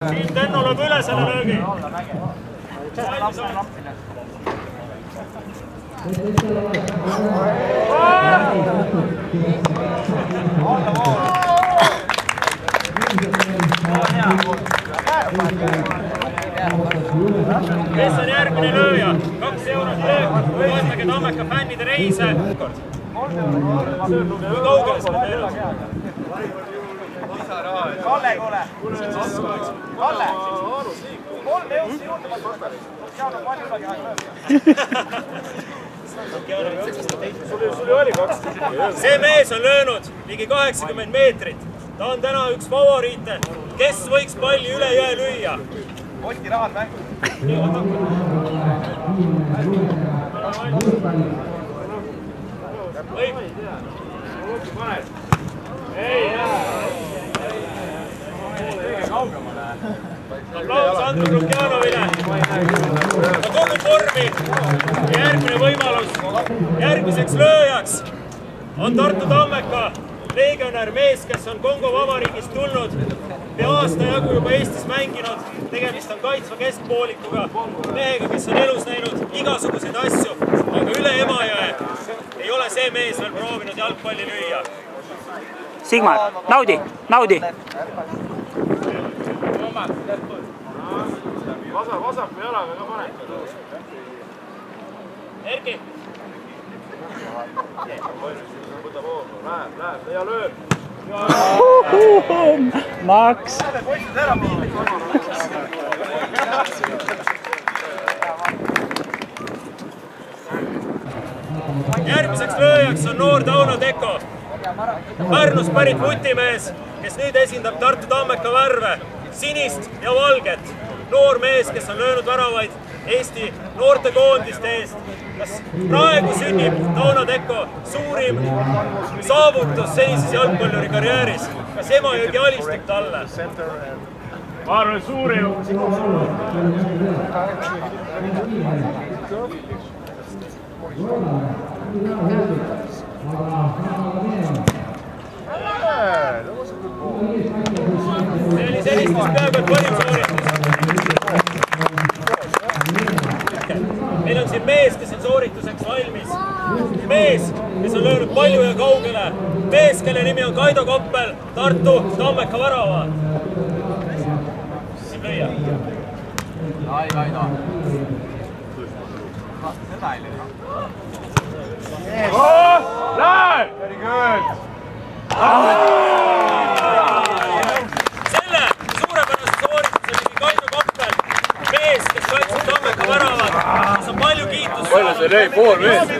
Siin Tenno lööb üle selle löögi. Kes on järgmine lööja? 2 eurot löök. Toetage Tammeka fännide reise. Kui kaugele selle teevad? Kalle, kuule! Kalle! 3 eurot juurde ma tõstan. Seal on palju üle käib. See mees on löönud ligi 80 meetrit. Ta on täna üks favoriite. Kes võiks palli üle jõe lüüa? Oti rahad mängu. Võib. Aplaus Andrus Lukjanovile. Ta kogub vormi. Järgmine võimalus. Järgmiseks lööjaks on Tartu Tammeka legionär mees, kes on Kongo Vabariigist tulnud. Pea aasta jagu juba Eestis mänginud. Tegemist on kaitsva keskpoolikuga. Mehega, kes on elus näinud igasuguseid asju. Aga üle Emajõe ei ole see mees veel proovinud jalgpalli lüüa. Sigmar, naudi, naudi! Vasaku jalaga ka paned. Erki! Võta hoogu, läheb ja lööb. Max! Järgmiseks lööjaks on noor Tauno Teko. Pärnust pärit vutimees, kes nüüd esindab Tartu Tammeka värve, sinist ja valget. Noor mees, kes on löönud väravaid Eesti noortekoondiste eest. Kas praegu sünnib Tauno Teko suurim saavutus senises jalgpalluri karjääris? Kas Emajõgi alistub talle? Ma arvan, suurim. See oli sellistus peaaegu et parim sooritus. Meil on siin mees, kes on soorituseks valmis. Mees, kes on löönud palju ja kaugele. Mees, kelle nimi on Kaido Koppel, Tartu Tammeka värava. Siin lüüa. Ai, Kaido. Seda ei löö. Läheb! Very good! Selle suurepärase soorituse ligi Kaido Koppel, mees, kes kaitseb Tammeka väravad, kes on palju kiitust. Palju see lõi, pool meest?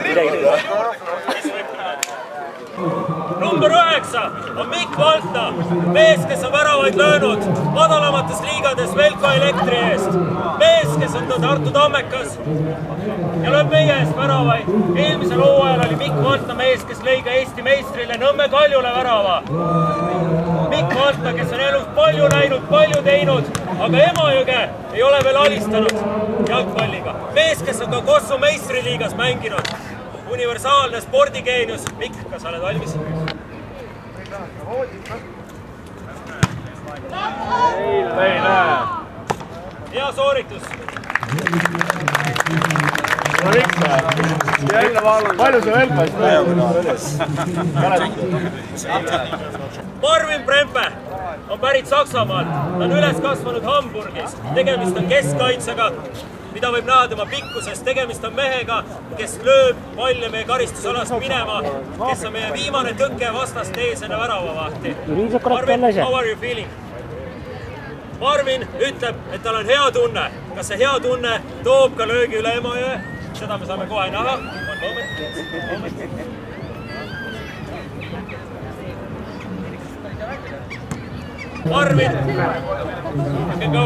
Number 9 on Mikk Valta, mees, kes on väravaid löönud madalamates liigades Velko Elektri eest. Mees, kes on Tartu Tammekas ja lööb meie eest väravaid. Eelmisel hooajal oli Mikk Valta mees, kes lõi ka Eesti meistrile Nõmme Kaljule värava. Mikk Valta, kes on elus palju näinud, palju teinud, aga Emajõge ei ole veel alistanud jalgpalliga. Mees, kes on ka Kossu meistriliigas mänginud. Universaalne spordigeenius. Mikk, kas sa oled valmis? Ei näe. Hea sooritus. Palju see Velkoist Marvin Prempe on pärit Saksamaalt. Ta on üles kasvanud Hamburgis. Tegemist on keskkaitsega, mida võib näha tema pikkusest. Tegemist on mehega, kes lööb palle meie karistusalast minema, kes on meie viimane tõke vastast ees enne väravavahti. Marvin, how are you feeling? Marvin ütleb, et tal on hea tunne. Kas see hea tunne toob ka löögi üle Emajõe? Seda me saame kohe näha. Marvin, you can go.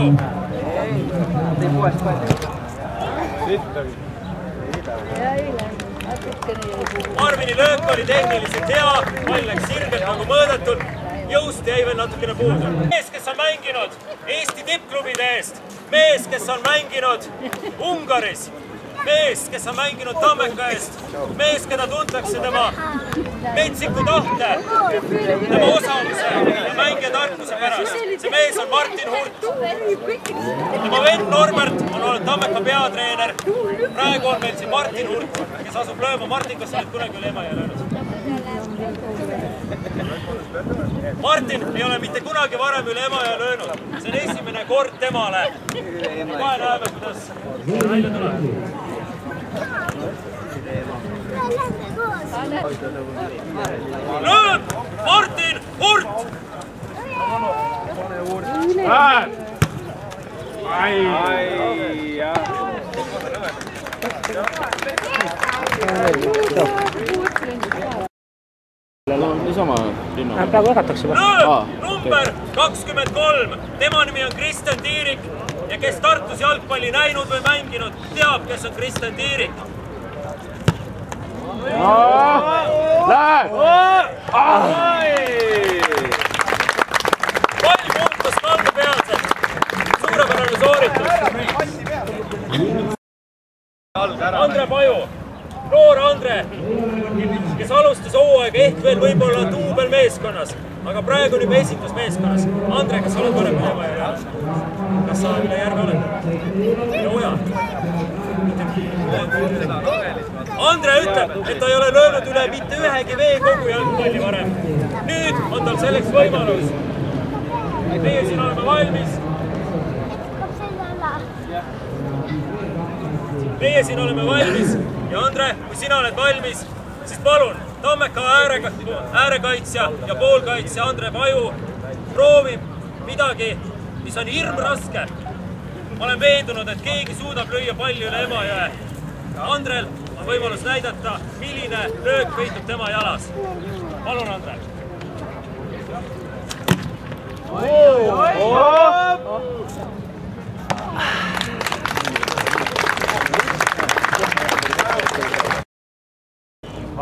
Marvini löök oli tehniliselt hea, pall läks sirgelt nagu mõõdetult, jõust jäi veel natukene puudu. Mees, kes on mänginud Eesti tippklubide eest, mees, kes on mänginud Ungaris, mees, kes on mänginud Tammeka eest, mees, keda tuntakse tema metsiku tahte, tema osaluse ja mängija tarkuse asja pärast. See mees on Martin Hurt. Tema vend Norbert on olnud Tammeka peatreener. Praegu on meil siin Martin Hurt, kes asub lööma. Martin, kas sa oled kunagi üle Emajõe löönud? Martin ei ole mitte kunagi varem üle Emajõe löönud. See on esimene kord temale. Kohe näeme, kuidas välja tuleb. Lööb Martin Hurt! Praegu jagatakse või? Lööb number 23. Tema nimi on Kristjan Tiirik ja kes Tartus jalgpalli näinud või mänginud, teab, kes on Kristjan Tiirik. Pall muutus kaldapealselt. Suurepärane sooritus. Andre Paju, noor Andre, kes alustas hooaega ehk veel võib-olla duubel meeskonnas, aga praegu on juba esindusmeeskonnas. Andre, kas sa oled varem üle Emajõe löönud? Kas sa üle järve oled? Üle Oja? Andre ütleb, et ta ei ole löönud üle mitte ühegi veekogu jalgpalli varem. Nüüd on tal selleks võimalus. Meie siin oleme valmis. Meie siin oleme valmis ja Andre, kui sina oled valmis, siis palun, Tammeka äärekaitsja ja poolkaitsja Andre Paju proovib midagi, mis on hirmraske. Ma olen veendunud, et keegi suudab lüüa palli üle Emajõe. Andrel on võimalus näidata, milline löök peitub tema jalas. Palun, Andre.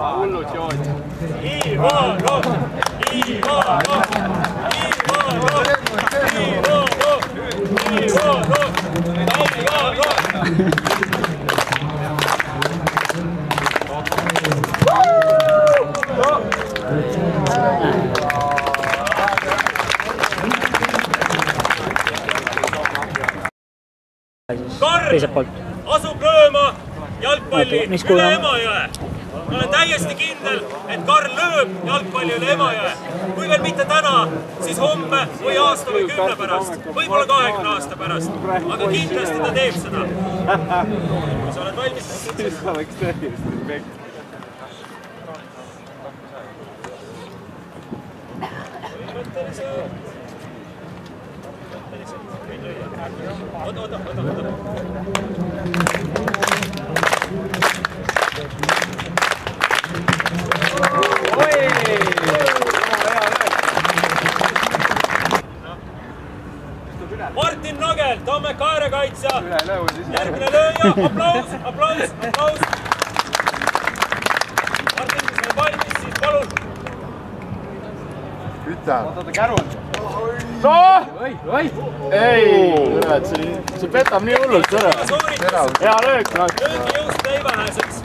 Hullud jood. Ivanov! Ivanov! Ivanov! Ivanov! Karl asub lööma jalgpalli üle Emajõe. Ma olen täiesti kindel, et Karl lööb jalgpalli üle Emajõe. Kui veel mitte täna, siis homme või aasta või 10 pärast. Võib-olla 20 aasta pärast. Aga kindlasti ta teeb seda. Kui sa oled valmis? Siis oleks täiesti respekt. Oota. Martin Nagel, Tammeka äärekaitsja. Järgmine lööja, aplaus. Martin, kui sa oled valmis, siis palun. Ütle. Oota, kärud. Ei, see petab nii hullult ära. Hea löök. Löögi jõust leivaväeseks.